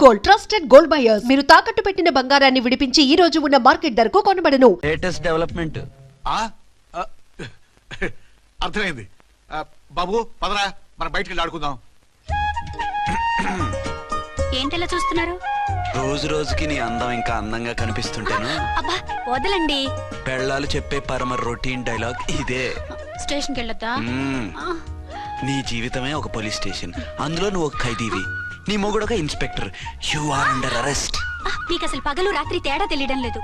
Gold, trusted gold buyers. మీరు తాకట్టు పెట్టిన బంగారాన్ని విడిపించి ఈ రోజు ఉన్న మార్కెట్ ధరకు కొనబడను. Latest development. అర్థమైంది. బాబు పదరా, మనం బయటికి వెళ్ళి ఆడుకుందాం. ఏంటలా చూస్తున్నారు? రోజు రోజుకి నీ అందం ఇంకా అందంగా కనిపిస్తుంటాను. అబ్బా వదలండి. పెళ్ళాలు చెప్పే పరమ రొటీన్ డైలాగ్ ఇదే. స్టేషన్కి వెళ్ళొద్దా? నీ జీవితమే ఒక పోలీస్ స్టేషన్, అందులో నువ్వు ఒక ఖైదీవి, నీ మొగుడు ఒక inspector. You are under arrest. నీకు అసలు పగలు రాత్రి తేడా తెలియడం లేదు.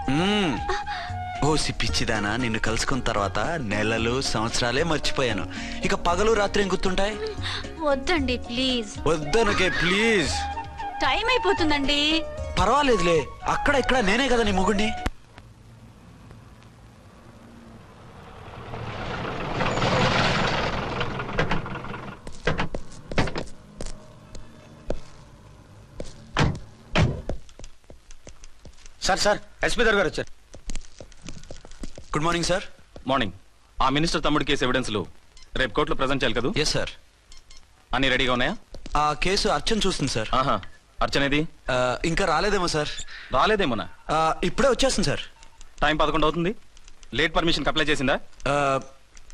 ఓ సిప్పిచ్చిదానా, నిన్ను కలుసుకున్న తర్వాత నెలలు సంవత్సరాలే మర్చిపోయాను. ఇక పగలు రాత్రి ఏం గుర్తుంటాయి? వద్దండి ప్లీజ్. వద్దనుకే ప్లీజ్. టైం అయిపోతుందండి. పర్వాలేదులే, అక్కడ ఇక్కడ నేనే కదా నీ మొగుడిని. సార్ ఎస్పీ గారు వచ్చారు. Good morning sir. మార్నింగ్. ఆ మినిస్టర్ తమ్ముడి కేసు ఎవిడెన్స్లు రేపు కోర్టులో ప్రెజెంట్ చేయాలి కదా? Yes sir. అన్ని రెడీగా ఉన్నాయా? ఆ కేసు అర్చన చూస్తుంది సార్. అర్చనేది? ఇంకా రాలేదేమో సార్. రాలేదేమోనా? ఇప్పుడే వచ్చేస్తుంది సార్. టైం 11 అవుతుంది. లేట్ పర్మిషన్ అప్లై చేసిందా?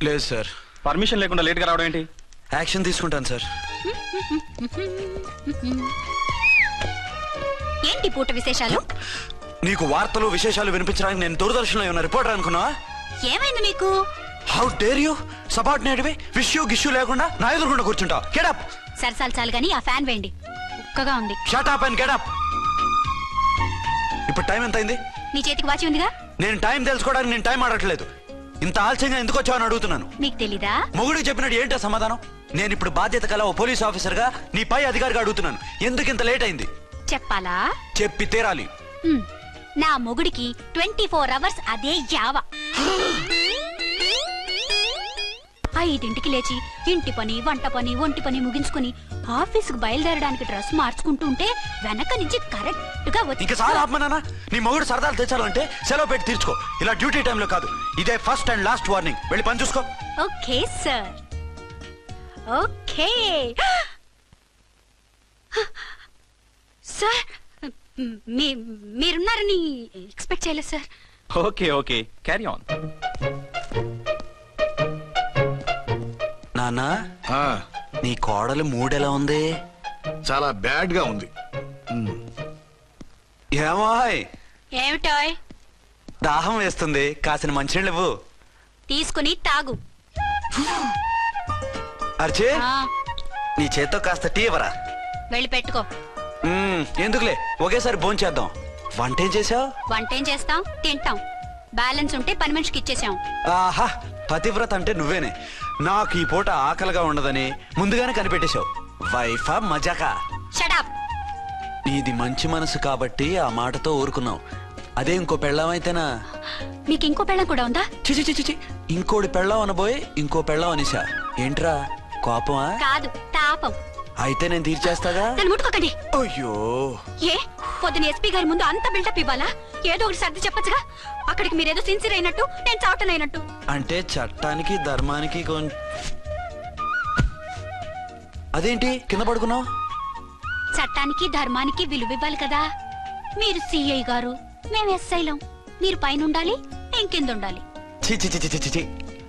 లేదు సార్. పర్మిషన్ లేకుండా లేట్గా రావడం ఏంటి? యాక్షన్ తీసుకుంటాను సార్. ఏంటి పూట విశేషాలు? నీకు వార్తలు విశేషాలు వినిపించడానికి నేను దూరదర్శన్లో ఉన్న రిపోర్టర్ అనుకున్నావా? ఏమైంది మీకు? హౌ డేర్ యూ సబార్డినేట్వి విష్యూ గిష్యూ లేకుండా నా ఎదురుకుండా కూర్చుంటావు? Get up. సరసాలు చాలు గానీ ఆ ఫ్యాన్ వేయండి, ఉక్కగా ఉంది. Shut up and get up. ఇప్పుడు టైం ఎంత అయింది? నీ చేతికి వాచి ఉందిగా. నేను టైం తెలుసుకోవడానికి నేను టైం ఆడట్లేదు. ఇంత ఆలస్యంగా ఎందుకు వచ్చావని అడుగుతున్నాను. మీకు తెలీదా? మొగుడికి చెప్పినట్టు ఏంటో సమాధానం? నేను ఇప్పుడు బాధ్యత కల ఓ పోలీస్ ఆఫీసర్ గా నీ పై అధికారిగా అడుగుతున్నాను, ఎందుకు ఇంత లేట్ అయింది? చెప్పాలా? చెప్పి తీరాలి. నా మొగుడికి 24 అవర్స్ అదే యావ. 5ంటికి లేచి ఇంటి పని, వంట పని, ఒంటి పని ముగించుకుని ఆఫీసుకు బయలుదేరడానికి డ్రెస్ మార్చుకుంటూ ఉంటే వెనక నుంచి కరెక్ట్ గా వచ్చి. ఇంకా చాలా ఆపమన్నానా? నీ మొగుడు సరదాలు తెచ్చాలంటే సెలవు పెట్టి తీర్చుకో. ఇలా డ్యూటీ టైంలో కాదు. ఇదే ఫస్ట్ అండ్ లాస్ట్ వార్నింగ్. వెళ్ళి పని చూసుకో. Okay sir. Okay sir. మీరున్నారని ఎక్స్పెక్ట్ చేయలేదు సార్. Okay carry on. నాన్నా, నీ కోడలు మూడెలా ఉంది? చాలా బ్యాడ్ గా ఉంది. ఏమాయ్? ఏమిటాయ్? దాహం వేస్తుంది, కాసిన మంచినీళ్ళు ఇవ్వు. తీసుకుని తాగు. అర్చే, నీ చేత్తో కాస్త టీ ఇవ్వరా? వెళ్ళి పెట్టుకో. ఎందుకులే, ఒకేసారి భోంచేద్దాం. వంటేం చేసావు? వంటేం చేస్తాం, తింటాం. బ్యాలెన్స్ ఉంటే పని మనిషికి ఇచ్చేసాం. ఆహా, పతివ్రత అంటే నువ్వేనే. నాకు ఈ పూట ఆకలిగా ఉండదని ముందుగానే కనిపెట్టేశావు. వైఫా మజాకా? Shut up. నీది మంచి మనసు కాబట్టి ఆ మాటతో ఊరుకున్నావు. అదే ఇంకో పెళ్ళాం అయితేనా? మీకు ఇంకో పెళ్ళం కూడా ఉందా? చిచి, ఇంకోటి పెళ్ళాం అనబోయి ఇంకో పెళ్ళాం అనేసా. ఏంట్రా కోపమా? కాదు, తాపం. అయితే నేను తీర్చేస్తాగా. నన్ను ముట్టుకోకండి. అయ్యో, ఏ పొద్దున ఎస్పీ గారి ముందు అంత బిల్డప్ ఇవ్వాలా? ఏదో ఒకటి సర్ది చెప్పచ్చుగా. అక్కడికి మీరేదో సిన్సియర్ అయినట్టు, నేను చావటం అయినట్టు. అంటే చట్టానికి ధర్మానికి అదేంటి కింద పడుకున్నావు? చట్టానికి ధర్మానికి విలువ ఇవ్వాలి కదా. మీరు సిఐ గారు, మేము ఎస్ఐలం. మీరు పైన ఉండాలి, నేను కింద ఉండాలి. చి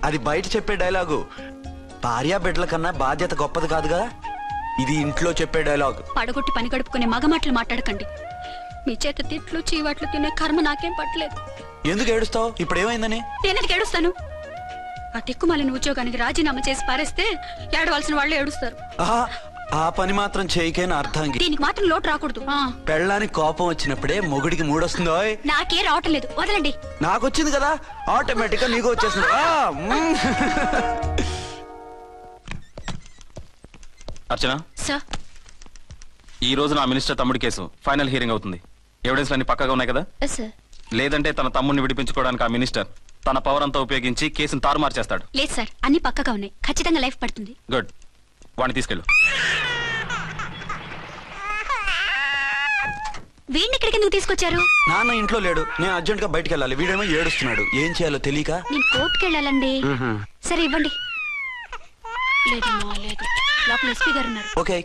అది బయట చెప్పే డైలాగు. భార్యా బిడ్డల కన్నా బాధ్యత గొప్పది కాదుగా. ఇది ఇంట్లో చెప్పే డైలాగ్. పడగొట్టి పని గడుపుకునే మగమాటలు మాట్లాడకండి. మీ చేత తిట్లు చీవాట్లు తినే కర్మ నాకేం పట్టలేదు. ఎందుకు ఏడుస్తావు? ఇప్పుడు ఏమైందని? నేనెందుకు ఏడుస్తాను? ఆ తిక్కుమాలిన ఉద్యోగానికి రాజీనామా చేసి పారేస్తే ఏడవలసిన వాళ్ళు ఏడుస్తారు. ఆ పని మాత్రం చేయకేన అర్థంకి. దీనికి మాత్రం లోటు రాకూడదు. పెళ్ళానికి కోపం వచ్చినప్పుడే మొగుడికి మూడొస్తుందో? నాకే రావటం లేదు, వదలండి. నాకు వచ్చింది కదా, ఆటోమేటిక్ గా నీకు వచ్చేసింది. అర్చన సార్, ఈ రోజు నా మినిస్టర్ తమ్ముడి కేసు ఫైనల్ హియరింగ్ అవుతుంది. ఎవిడెన్స్ అన్ని పక్కగా ఉన్నాయి కదా? సార్. లేదంటే తన తమ్ముడిని విడిపించుకోవడానికి ఆ మినిస్టర్ తన పవర్ అంతా ఉపయోగించి కేసును తారుమారు చేస్తాడు. లేదు సార్, అన్ని పక్కగా ఉన్నాయి. ఖచ్చితంగా లైఫ్ పడుతుంది. గుడ్, వాడిని తీసుకెళ్ళు. వీడిని ఇక్కడికి ఎందుకు తీసుకొచ్చారు? నాన్న ఇంట్లో లేడు, నేను అర్జెంట్ గా బయటకు వెళ్ళాలి. వీడేమో ఏడుస్తున్నాడు, ఏం చేయాలో తెలియక. నేను కోర్టుకు వెళ్ళాలండి. సరే ఇవ్వండి. లేదు, లోపల ఎస్పీ గారు ఉన్నారు. ఓకే.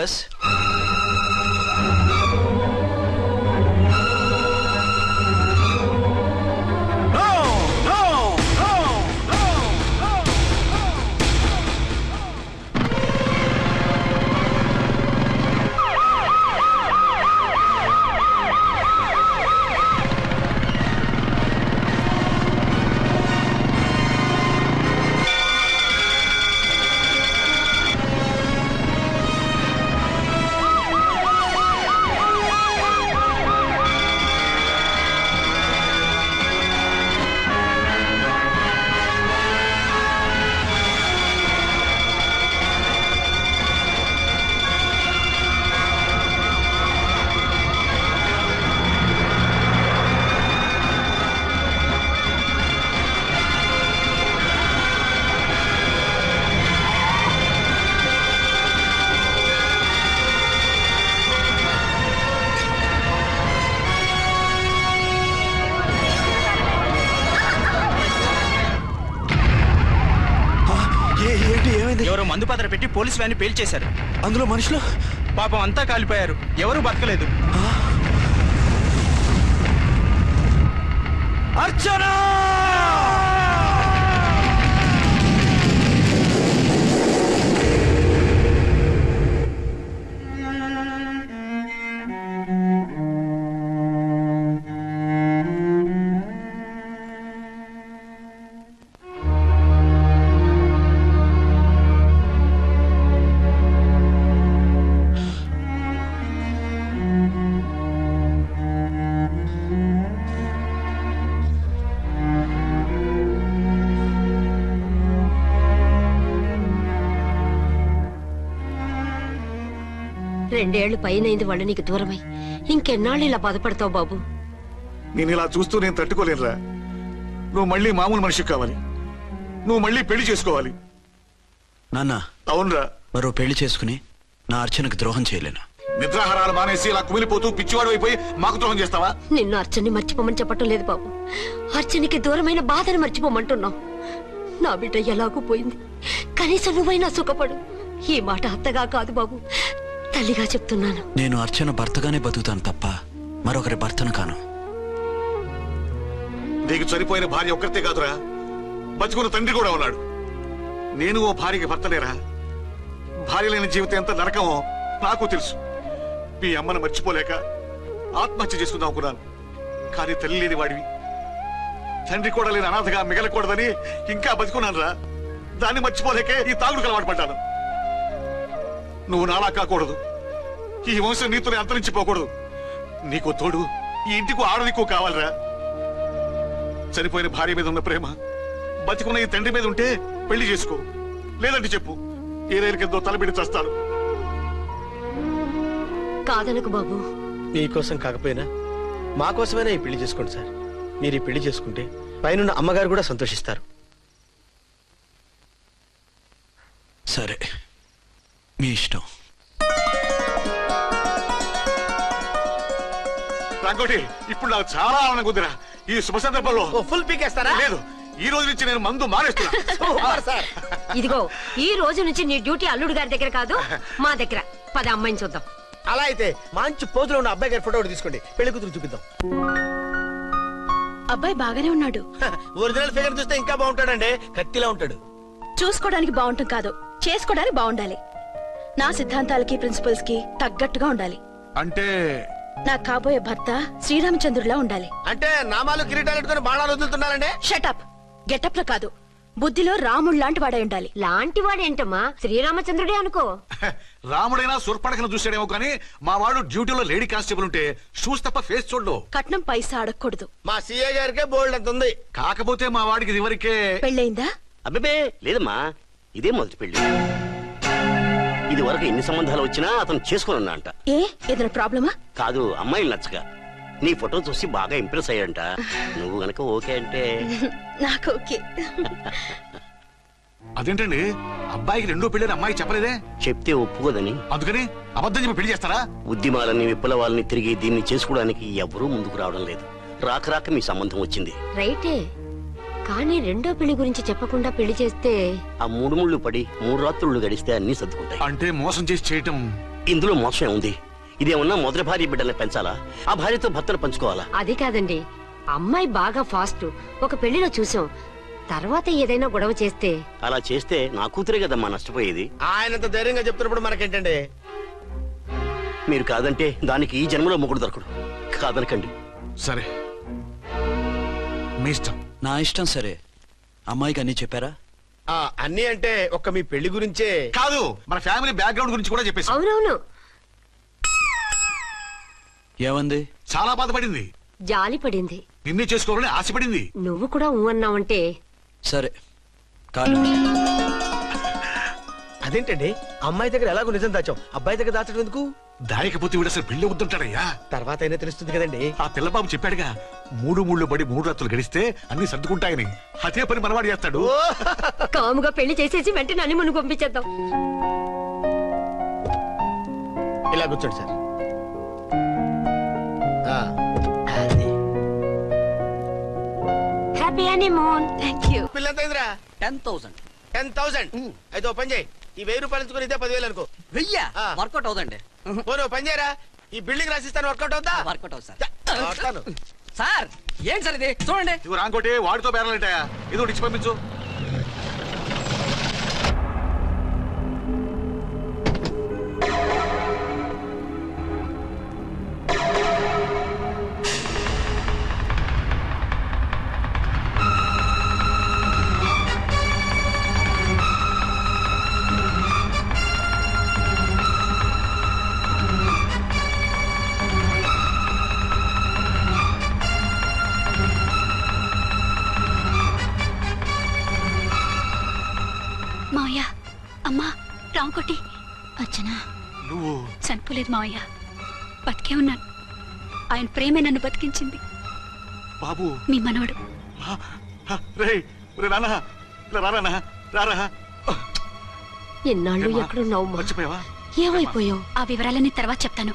ఎస్ ఎవరో మందు పాత్ర పెట్టి పోలీసు వ్యాన్ని పేల్చేశారు. అందులో మనుషులు పాపం అంతా కాలిపోయారు, ఎవరూ బతకలేదు. అర్చన! రెండేళ్లు పైనైంది వాళ్ళు నీకు దూరమై. ఇంకెన్నాళ్ళు ఇలా బాధపడతావు బాబు? నేను ఇలా చూస్తూ నేను తట్టుకోలేనురా. నువ్వు మళ్ళీ మామూలు మనిషి కావాలి, నువ్వు మళ్ళీ పెళ్లి చేసుకోవాలి. నాన్న, అవునరా, మరో పెళ్లి చేసుకుని నా అర్చనకు ద్రోహం చేయలేను. నిద్రాహారాలు మానేసి ఇలా కుమిలిపోతూ పిచ్చివాడు అయిపోయి మాకు ద్రోహం చేస్తావా? నిన్ను అర్చన్ని మర్చిపోమని చెప్పటం లేదు బాబు, అర్చనికి దూరమైన బాధను మర్చిపోమంటున్నావు. నా బిడ్డ ఎలాగూ పోయింది, కనీసం నువ్వైనా సుఖపడు. ఈ మాట అత్తగా కాదు బాబు, తల్లిగా చెప్తున్నాను. నేను అర్చన భర్తగానే బతుకుతాను తప్ప మరొకరి భర్తను కాను. నీకు చనిపోయిన భార్య ఒక్కరితే కాదురా, బతుకున్న తండ్రి కూడా ఉన్నాడు. నేను ఓ భార్యకి భర్తలేరా? భార్య లేని జీవితం ఎంత నరకమో నాకు తెలుసు. మీ అమ్మను మర్చిపోలేక ఆత్మహత్య చేసుకుందాం అనుకున్నాను. కానీ తల్లి లేని వాడివి, తండ్రి కూడా లేని అనాథగా మిగలకూడదని ఇంకా బతుకున్నాను రా. దాన్ని మర్చిపోలేకే ఈ తాగుడుకు అలవాటు పడ్డాను. నువ్వు నాలా కాకూడదు, ఈ వంశం నీతోనే అంతరించిపోకూడదు. నీకు తోడు ఈ ఇంటికి ఆడదికు కావాలరా. చనిపోయిన భార్య మీద ఉన్న ప్రేమ బతికున్న ఈ తండ్రి మీద ఉంటే పెళ్లి చేసుకో, లేదంటే చెప్పు, ఏ రైలు కిందో తలబిడి చేస్తాను. కాదనకు బాబు. మీకోసం కాకపోయినా మా కోసమైనా ఈ పెళ్లి చేసుకోండి సార్. మీరు ఈ పెళ్లి చేసుకుంటే పైన అమ్మగారు కూడా సంతోషిస్తారు. సరే, మీ ఇష్టం. రంగోటి, ఇప్పుడు నాకు చాలా ఆనందంగా ఉందిరా. ఈ శుభ సందర్భంలో ఫుల్ పీకేస్తారా? లేదు, ఈ రోజు నుంచి నేను మందు మానేస్తున్నా. ఇదిగో, ఈ రోజు నుంచి నీ డ్యూటీ అల్లుడు గారి దగ్గర కాదు, మా దగ్గర. పద అమ్మాయిని చూద్దాం. అలా అయితే మంచి పోజులో ఉన్న అబ్బాయి గారి ఫోటో ఒకటి తీసుకోండి, పెళ్లి కూతురు చూపిద్దాం. అబ్బాయి బాగానే ఉన్నాడు. ఒరిజినల్ ఫిగర్ చూస్తే ఇంకా బాగుంటాడండి, కత్తిలా ఉంటాడు. చూసుకోవడానికి బాగుంటాం కాదు, చేసుకోవడానికి బాగుండాలి. నా సిద్ధాంతాలకి ప్రిన్సిపల్స్ కి తగ్గట్టుగా ఉండాలి. అంటే నా కాబోయే భర్త శ్రీరామచంద్రులా ఉండాలి. అంటే నామాలు కిరీటాలు పెట్టుకుని బాణాలు వదులుతున్నారండి. షటప్. గెటప్ లో కాదు, బుద్ధిలో రాముడు లాంటి వాడై ఉండాలి. లాంటి వాడేంటమ్మా, శ్రీరామచంద్రుడే అనుకో. రాముడైనా సూర్పడకను చూసాడేమో కానీ మా వాడు డ్యూటీలో లేడీ కానిస్టేబుల్ ఉంటే షూస్ తప్ప ఫేస్ చూడడు. కట్నం పైసా అడగకూడదు. మా సీఏ గారికే బోల్డ్ అంత ఉంది. కాకపోతే మా వాడికి ఇదివరకే పెళ్ళయిందా? అబ్బే లేదమ్మా, ఇదే మొదటి పెళ్లి. ఇది వరకు ఎన్ని సంబంధాలు వచ్చినా అతను చేసుకున్నా అంట. ఏ ఏదైనా ప్రాబ్లమా? కాదు, అమ్మాయిలు నచ్చగా నీ ఫోటో చూసి బాగా ఇంప్రెస్ అయ్యంట. నువ్వు గనక ఓకే అంటే నాకు ఓకే. అదేంటండి, అబ్బాయికి రెండో పెళ్లి అమ్మాయి చెప్పలేదే? చెప్తే ఒప్పుకోదని. అందుకని అబద్ధం చెప్పి పెళ్లి చేస్తారా? ఉద్యమాలని విప్లవాలని తిరిగి దీన్ని చేసుకోవడానికి ఎవరూ ముందుకు రావడం లేదు. రాక రాక మీ సంబంధం వచ్చింది. రైటే, కానీ రెండో పెళ్లి గురించి చెప్పకుండా పెళ్లి చేస్తే ఆ 3 ముళ్ళు పడి 3 రాత్రులు గడిస్తే అన్ని సర్దుకుంటాయి. అంటే మోసం చేసి చేయటం ఇందులో మోసం ఉంది. ఇదేమన్నా మొదటి భార్య బిడ్డల్ని పెంచాలా, ఆ భార్యతో భర్తను పంచుకోవాలా? అది కాదండి, అమ్మాయి బాగా ఫాస్ట్. ఒక పెళ్లిలో చూసాం. తర్వాత ఏదైనా గొడవ చేస్తే అలా చేస్తే నా కూతురే కదమ్మా నష్టపోయేది. ఆయనంత ధైర్యంగా చెప్తున్నప్పుడు మనకేంటండి? మీరు కాదంటే దానికి ఈ జన్మలో మొగుడు దొరకడు. కాదనకండి. సరే, మీ ఇష్టం. నా ఇష్టం. సరే, అమ్మాయికి అన్నీ చెప్పారా? అన్నీ అంటే ఒక్క మీ పెళ్లి గురించే కాదు, మన ఫ్యామిలీ బ్యాక్గ్రౌండ్ గురించి కూడా చెప్పేసి. అవునవును, ఏమంది? చాలా బాధపడింది, జాలి పడింది. నిన్నే చేసుకోవాలని ఆశపడింది. నువ్వు కూడా ఊ అన్నావంటే సరే కాదు. అదేంటండి, అమ్మాయి దగ్గర ఎలాగో నిజం దాచాం, అబ్బాయి దగ్గర దాచడం ఎందుకు? దాయకపోతే వీడు అసలు పెళ్లి వద్దుంటాడయ్యా. తర్వాత అయినా తెలుస్తుంది కదండి. ఆ పిల్లబాబు చెప్పాడుగా, 3 మూళ్ళు పడి 3 రాత్రులు గడిస్తే అన్ని సర్దుకుంటాయని. అదే పని మనవాడు చేస్తాడు. కాముగా పెళ్లి చేసేసి వెంటనే అన్ని మును పంపించేద్దాం. ఇలా కూర్చోండి సార్. అది హ్యాపీ హనీమూన్. Thank you. పిల్లంత అయిందిరా? 10,000. 10,000. అయితే ఓ పని చేయి, ఈ 1000 రూపాయలు ఇచ్చుకుని ఇదే 10,000 అనుకో. వర్కౌట్ అవుదండి. పోను పని చేయరా, ఈ బిల్డింగ్ రాసిస్తాను. వర్కౌట్ అవుతా? వర్కౌట్ అవుతుంది వస్తాను. సార్. ఏంటి సార్ ఇది? చూడండి. నువ్వు రాంకోటి వాడితో బేరాలంటాయా? ఏదో ఇచ్చి పంపించు. మావయ్య, అమ్మా, రాంకోటి, అర్చనా. నువ్వు చనిపోలేదు మావయ్య, బతికే ఉన్నాను. ఆయన ప్రేమే నన్ను బతికించింది. బాబు, మీ మనవడు. ఎన్నాళ్ళు ఎక్కడున్నావు? మర్చిపోయావా? ఏమైపోయావు? ఆ వివరాలన్నీ తర్వాత చెప్తాను.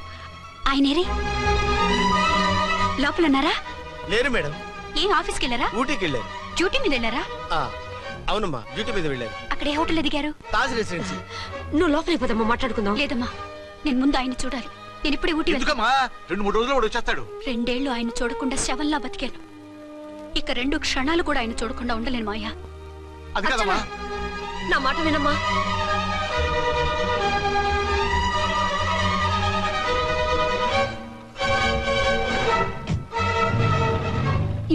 ఆయనేరి లోపల ఉన్నారా? లేరు మేడం. ఏం ఆఫీస్కి వెళ్ళారా? ఊటీకి వెళ్ళారు. డ్యూటీ మీద వెళ్ళారా? అవునమ్మా, డ్యూటీ మీద వెళ్ళారు. అక్కడ ఏ హోటల్ ఎదిగారు? తాజ్ రెసిడెన్సీ. నువ్వు లోపలికి పోదమ్మా, మాట్లాడుకుందాం. లేదమ్మా, నేను ముందు ఆయన చూడాలి. నేను ఇప్పుడే ఊటీ వెళ్తాను. ఎందుకమ్మా? 2-3 రోజులు వాడు వచ్చేస్తాడు. 2 ఏళ్లు ఆయన చూడకుండా శవంలా బతికాను. ఇక 2 క్షణాలు కూడా ఆయన చూడకుండా ఉండలేను మాయా. అది కదమ్మా. నా మాట వినమ్మా.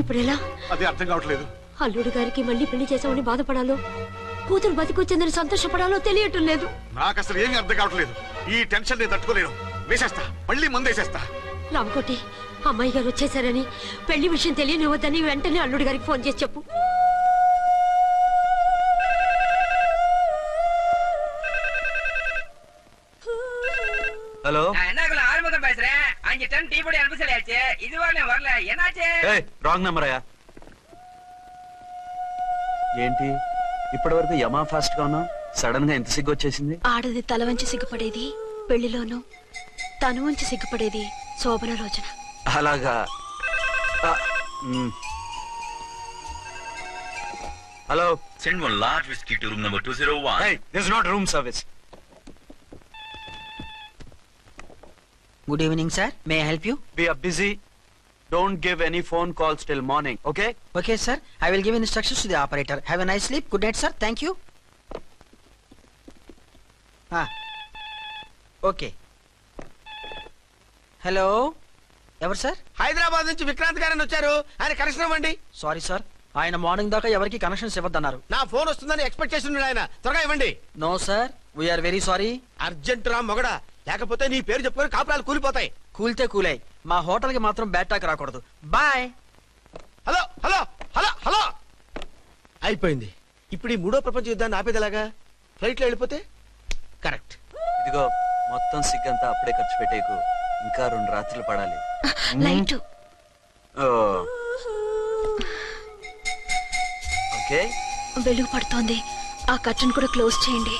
ఇప్పుడెలా? అదే అర్థం కావట్లేదు. అల్లుడు గారికి మళ్ళీ పెళ్లి చేసామని బాధపడాలో, కూతురు బతికొచ్చిందని సంతోషపడాలో తెలియటం లేదు. నాకు అసలు ఏమీ అర్థం కావట్లేదు. ఈ టెన్షన్ నేను తట్టుకోలేను. వేసేస్తా, మళ్ళీ మందేసేస్తా. రామకోటి, అమ్మాయి గారు వచ్చేసారని, పెళ్లి విషయం తెలియనివ్వద్దని వెంటనే అల్లుడు గారికి ఫోన్ చేసి చెప్పు. ஹலோ. என்ன ஆரம்பம் பேசுறேன். 5 டன் டீ பொடி அனுப்ப சொல்லியாச்சு. இதுவரை வரல. என்னாச்சு? ఏయ్, రాంగ్ నెంబర్ అయ్యా. ఏంటి ఇప్పటి వరకు యమా ఫాస్ట్ గా ఉన్నావు, సడన్ గా ఎంత సిగ్గు వచ్చేసింది? ఆడది తల వంచి సిగ్గుపడేది పెళ్లిలోను, తను వంచి సిగ్గుపడేది శోభన రోజున. అలాగా. Hello. Send one large whiskey to room number 201. Hey, this is not room service. Good evening, sir. May I help you? We are busy. Don't give any phone calls till morning, okay? Okay, sir. I will give instructions to the operator. Have a nice sleep. Good night, sir. Thank you. Okay. Hello. ఎవరు sir? Hyderabad నుంచి విక్రాంత్ గారని వచ్చారు. ఆయన connection ఇవ్వండి. Sorry sir, ఆయన morning దాకా ఎవరికి connections ఇవ్వద్దన్నారు. నా ఫోన్ వస్తుందని ఎక్స్పెక్ట్ చేసి ఉన్నాడు ఆయన. త్వరగా ఇవ్వండి. No sir, we're very sorry. Urgent రా మొగడా, లేకపోతే నీ పేరు చెప్పుకొని కాపురాలు కూలిపోతాయి. కూల్తే కూలాయి, మా హోటల్ కి మాత్రం బ్యాడ్ టాక్ రాకూడదు. Bye. Hello hello hello hello. అయిపోయింది. ఇప్పుడు ఈ 3వ ప్రపంచ యుద్ధాన్ని ఆపేదిలాగా? ఫ్లైట్ లో వెళ్ళిపోతే కరెక్ట్. ఇదిగో మొత్తం సిగ్గంతా అప్పుడే ఖర్చు పెట్టేకు, ఇంకా 2 రాత్రులు పడాలి. లైట్. ఓకే, వెలుగు పడుతోంది. ఆ కర్టన్ కూడా క్లోజ్ చేయండి.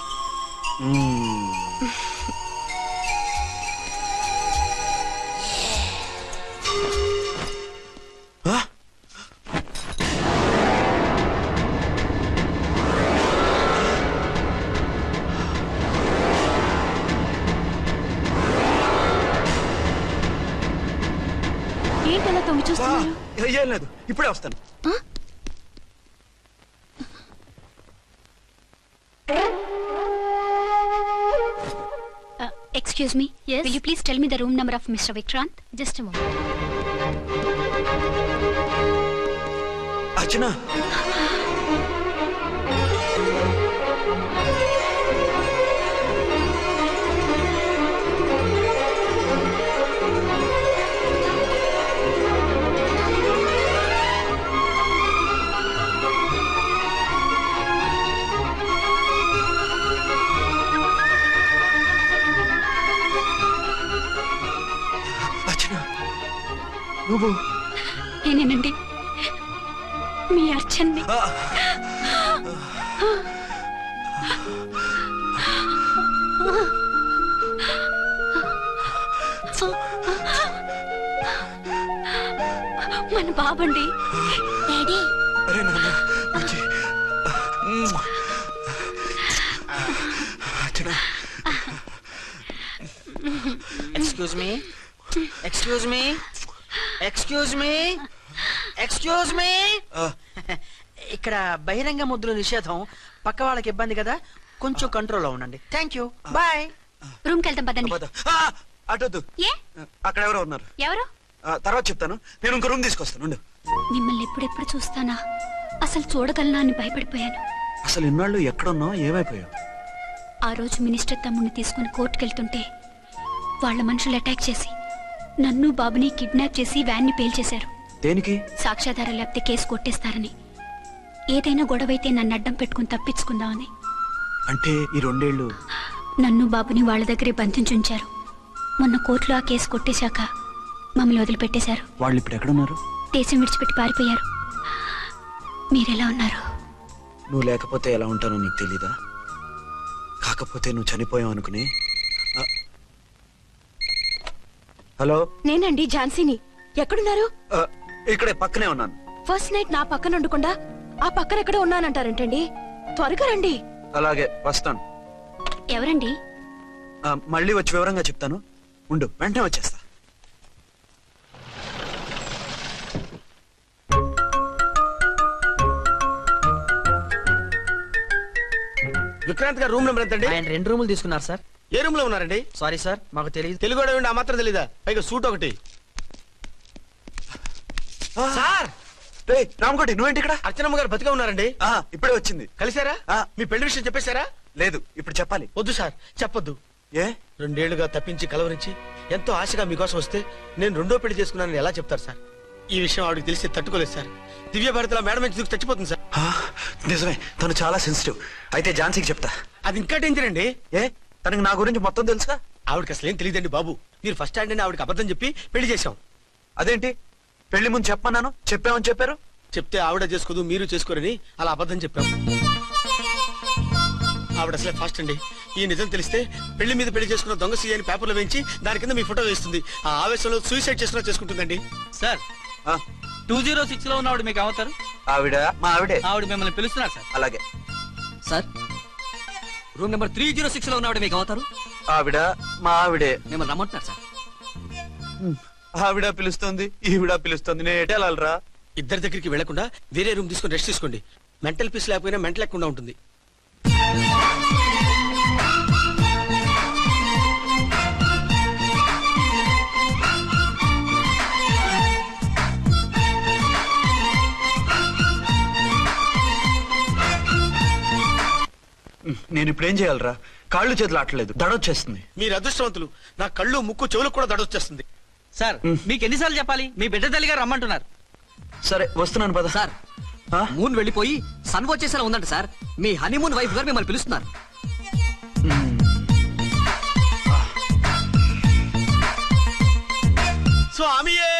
ఏం లేదు, ఇప్పుడే వస్తాను. Excuse me, will you please tell me the room number of mister Vikrant? Just a moment. Archana, నువ్వు నేనేనండి, మీ అర్చన్ని. మన బాబండి. డాడీ. అరే నాన్న, వచ్చి. Archana. Excuse me, excuse me, excuse me, excuse me. ఇక్కడ బహిరంగ ముద్దుల నిషేధం, పక్క వాళ్ళకి ఇబ్బంది కదా, కొంచెం కంట్రోల్లో ఉండండి. Thank you, bye. రూమ్కి వెళ్తాం పదండి. అటొద్దు, ఏ? అక్కడ ఎవరో ఉన్నారు. ఎవరు? తర్వాత చెప్తాను. నేను ఇంకో రూమ్ తీసుకొస్తాను. ఉండు. మిమ్మల్ని ఎప్పుడెప్పుడు చూస్తానా, అసలు చూడగలనా అని భయపడిపోయాను. అసలు ఇన్నాళ్ళు ఎక్కడున్నావు, ఏమైపోయావు? ఆ రోజు మినిస్టర్ తమ్ముడిని తీసుకుని కోర్టుకెళ్తుంటే వాళ్ళ మనుషులు అటాక్ చేసి నన్ను బాబుని కిడ్నాప్ చేసి వ్యాన్ని పేల్చేశారు. దేనికి? సాక్ష్యాధారాలు లేకపోతే కేసు కొట్టేస్తారని. ఏదైనా గొడవైతే నన్ను అడ్డం పెట్టుకుని తప్పించుకుందామని. అంటే ఈ 2 ఏళ్ళు నన్ను బాబుని వాళ్ళ దగ్గరే బంధించుంచారు. మొన్న కోర్టులో ఆ కేసు కొట్టేశాక మమ్మల్ని వదిలిపెట్టేశారు. వాళ్ళు ఇప్పుడు ఎక్కడున్నారు? దేశం విడిచిపెట్టి పారిపోయారు. మీరెలా ఉన్నారు? నువ్వు లేకపోతే ఎలా ఉంటానో నీకు తెలీదా? కాకపోతే నువ్వు చనిపోయావు అనుకుని. హలో, నేనండి ఝాన్సీని. ఎక్కడున్నారు? ఇక్కడే పక్కనే ఉన్నాను. ఫస్ట్ నైట్ నా పక్కన ఉండకుండా ఆ పక్కన ఎక్కడ ఉన్నానంటారంటండి. త్వరగా రండి. అలాగే వస్తాను. ఎవరండి? మళ్ళీ వచ్చి వివరంగా చెప్తాను. ఉండు, వెంటనే వచ్చేస్తా. విక్రాంత్ గారు రూమ్ నెంబర్ ఎంతండి? ఆయన 2 రూములు తీసుకున్నారు సార్. ఏ రూమ్ లో ఉన్నారండి? సారీ సార్, మాకు తెలియదు. తెలుగు ఆ మాత్రం తెలీదా? పైగా సూట్ ఒకటి. సార్, రామకోటి, నువ్వేంటి ఇక్కడ? అర్చనమ్మ గారు బతిగా ఉన్నారండి. ఇప్పుడే వచ్చింది. కలిసారా? మీ పెళ్లి విషయం చెప్పేశారా? లేదు, ఇప్పుడు చెప్పాలి. వద్దు సార్, చెప్పొద్దు. ఏ? 2 ఏళ్లుగా తప్పించి కలవరించి ఎంతో ఆశగా మీకోసం వస్తే నేను 2వ పెళ్లి చేసుకున్నానని ఎలా చెప్తారు సార్? ఈ విషయం ఆవిడకి తెలిసి తట్టుకోలేదు సార్. దివ్య భారతిలో మేడం నుంచి దూకి చచ్చిపోతుంది సార్. నిజమే, తను చాలా సెన్సిటివ్. అయితే ఝాన్సీకి చెప్తా. అది ఇంకా డేంజర్ అండి. ఏ? తనకి నా గురించి మొత్తం తెలుసా? ఆవిడకి అసలు ఏం తెలియదండి బాబు. మీరు ఫస్ట్ హ్యాండ్ అని ఆవిడకి అబద్ధం చెప్పి పెళ్లి చేశాం. అదేంటి? పెళ్లి ముందు చెప్పమన్నాను, చెప్పామని చెప్పారు. చెప్తే ఆవిడ చేసుకోదు, మీరు చేసుకోరని అలా అబద్ధం చెప్పాం. ఆవిడ అసలే ఫాస్ట్ అండి. ఈ నిజం తెలిస్తే పెళ్లి మీద పెళ్లి చేసుకున్న దొంగ సీఎని పేపర్లో వేయించి దాని కింద మీ ఫోటో వేస్తుంది. ఆ ఆవేశంలో సూసైడ్ చేసుకున్నా చేసుకుంటుందండి. సార్, 206 లో ఉన్నవాడు మీకు అవుతారు? ఆవిడ మా ఆవిడే. ఆవిడ మిమ్మల్ని పిలుస్తున్నారు సార్. అలాగే సార్, రూమ్ నెంబర్ 306 లో ఉన్నవాడు మీకు అవుతారు? ఆవిడ మా ఆవిడే. మిమ్మల్ని రమ్మంటున్నారు సార్. ఆవిడ పిలుస్తుంది, ఈవిడ పిలుస్తుంది. నేను ఎటు వెళ్ళాలరా? ఇద్దరి దగ్గరికి వెళ్లకుండా వేరే రూమ్ తీసుకుని రెస్ట్ తీసుకోండి. మెంటల్ పీస్ లేకపోయినా మెంటల్ లేకుండా ఉంటుంది. నేను ఇప్పుడు ఏం చేయాలరా? కాళ్ళు చేతులు ఆటలేదు, దడొచ్చేస్తుంది. మీరు అదృష్టవంతులు. నా కళ్ళు, ముక్కు, చెవులకు కూడా దడొచ్చేస్తుంది. సార్, మీకు ఎన్నిసార్లు చెప్పాలి? మీ బిడ్డ తల్లిగా రమ్మంటున్నారు. సరే, వస్తున్నాను పద. సార్, మూన్ వెళ్ళిపోయి సన్ వచ్చేసేలా ఉందంట సార్. మీ హనీమూన్ వైఫ్ గారు మిమ్మల్ని పిలుస్తున్నారు. స్వామియే